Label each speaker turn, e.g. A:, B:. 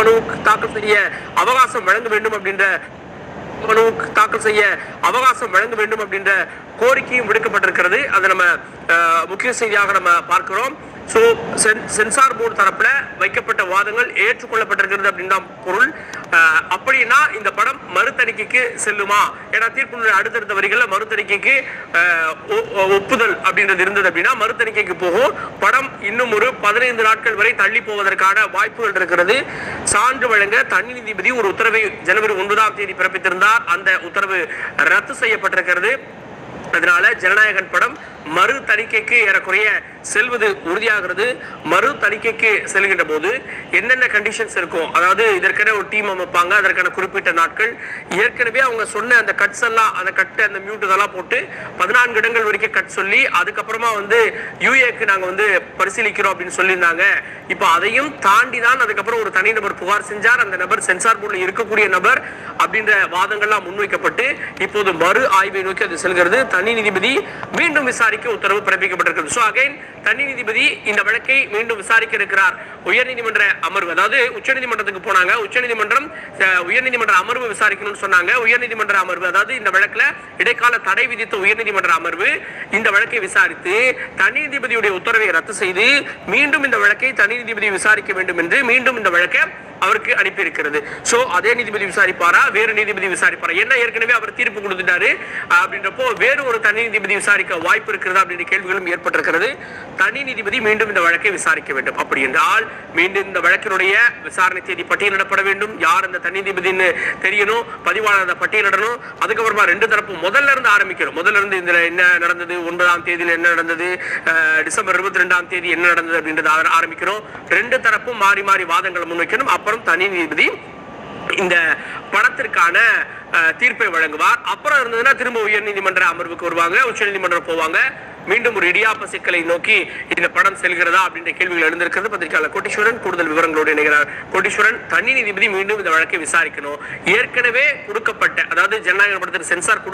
A: மனு தாக்கல் செய்ய அவகாசம் வழங்க வேண்டும் அப்படின்ற கோரிக்கையும் விடுக்கப்பட்டிருக்கிறது. அதை நம்ம முக்கிய செய்தியாக நம்ம பார்க்கிறோம். சோ சென்சார் போர்டு தரப்புல வைக்கப்பட்ட வாதங்கள் ஏற்றுக்கொள்ளப்பட்டிருக்கிறது அப்படின்னு தான் பொருள். அப்படின்னா இந்த படம் மறுதணிக்கைக்கு செல்லுமா? ஏன்னா தீர்ப்பு அடுத்தடுத்த வரிகள்ல மறுதணிக்கைக்கு ஒப்புதல் அப்படின்றது இருந்தது அப்படின்னா மறுதணிக்கைக்கு போகும். படம் இன்னும் ஒரு 15 நாட்கள் வரை தள்ளி போவதற்கான வாய்ப்புகள் இருக்கிறது. சான்று வழங்க தனி நீதிபதி ஒரு உத்தரவை ஜனவரி 9ஆம் தேதி பிறப்பித்திருந்தார். அந்த உத்தரவு ரத்து செய்யப்பட்டிருக்கிறது. அதனால ஜனநாயகன் படம் மறு தணிக்கைக்கு ஏறக்குறைய செல்வது உறுதியாகிறது. மறு தணிக்கைக்கு செல்கின்ற போது என்னென்ன கண்டிஷன்ஸ் இருக்கும், அதாவது இதற்கென ஒரு டீம் அமைப்பாங்க, அதற்கான குறிப்பிட்ட நாட்கள், ஏற்கனவே அவங்க சொன்ன அந்த கட்ஸ் எல்லாம் அந்த கட்டு அந்த மியூட் இதெல்லாம் போட்டு 14 இடங்கள் வரைக்கும் கட் சொல்லி அதுக்கப்புறமா யூஏக்கு நாங்க பரிசீலிக்கிறோம் அப்படின்னு சொல்லியிருந்தாங்க. இப்போ அதையும் தாண்டி தான் அதுக்கப்புறம் ஒரு தனிநபர் புகார் செஞ்சார். அந்த நபர் சென்சார் போர்டில் இருக்கக்கூடிய நபர் அப்படின்ற வாதங்கள்லாம் முன்வைக்கப்பட்டு இப்போது மறு ஆய்வை நோக்கி அது செல்கிறது. தனி நீதிபதி மீண்டும் விசாரிக்க உத்தரவு பிறப்பிக்கப்பட்டிருக்கிறது. சோ அகைன் தனி நீதிபதி இந்த வழக்கை மீண்டும் விசாரிக்க இருக்கிறார். உயர்நீதிமன்ற அமர்வு, அதாவது உச்சநீதிமன்றத்துக்கு போனாங்க. உச்சநீதிமன்றம் உயர்நீதிமன்ற அமர்வு விசாரிக்கணும்னு சொன்னாங்க. உயர்நீதிமன்ற அமர்வு, அதாவது இந்த வழக்குல இடைக்கால தடை விதித்த உயர்நீதிமன்ற அமர்வு இந்த வழக்கை விசாரித்து தனி நீதிபதியுடைய உத்தரவை ரத்து செய்து மீண்டும் இந்த வழக்கை தனி நீதிபதி விசாரிக்க வேண்டும் என்று மீண்டும் இந்த வழக்கை அவருக்கு அனுப்பி இருக்கிறது. சோ அதே நீதிபதி விசாரிப்பாரா, வேறு நீதிபதி விசாரிப்பாரா? என்ன ஏற்கனவே அவர் தீர்ப்பு கொடுத்துட்டாரு அப்படின்றப்போ வேறு ஒரு தனி நீதிபதி விசாரிக்க வாய்ப்பு இருக்கிறதா அப்படின்ற கேள்விகளும் ஏற்பட்டிருக்கிறது. தனி நீதிபதி மீண்டும் இந்த வழக்கை விசாரிக்க வேண்டும். அப்படி என்றால் மீண்டும் இந்த வழக்கினுடைய விசாரணை தேதி பட்டியலிடப்பட வேண்டும். யார் அந்த தனி நீதிபதினு தெரியணும், பதிவாளர் பட்டியலிடணும். அதுக்கப்புறமா ரெண்டு தரப்பு முதல்ல இருந்து ஆரம்பிக்கணும். முதல்ல இருந்து இதுல என்ன நடந்தது, 9ஆம் தேதியில் என்ன நடந்தது, டிசம்பர் 22ஆம் தேதி என்ன நடந்தது அப்படின்றத ஆரம்பிக்கணும். ரெண்டு தரப்பும் மாறி மாறி வாதங்களை முன்வைக்கணும். அப்புறம் தனி நீதிபதி இந்த படத்திற்கான தீர்ப்பை வழங்குவார். அப்புறம் இருந்ததுன்னா திரும்ப உயர் நீதிமன்ற அமர்வுக்கு வருவாங்க, உச்ச நீதிமன்றம் போவாங்க. மீண்டும் ஒரு இடியாப்ப சிக்கலை நோக்கி இந்த படம் செல்கிறதா அப்படின்ற கேள்விகள் எழுந்திருக்கிறது. பத்திரிகையாளர் கோட்டீஸ்வரன் கூடுதல் விவரங்களோடு இணைகிறார். கோட்டீஸ்வரன், தனி நீதிபதி மீண்டும் இந்த வழக்கை விசாரிக்கணும். ஏற்கனவே கொடுக்கப்பட்ட, அதாவது ஜனநாயக படத்திற்கு சென்சார்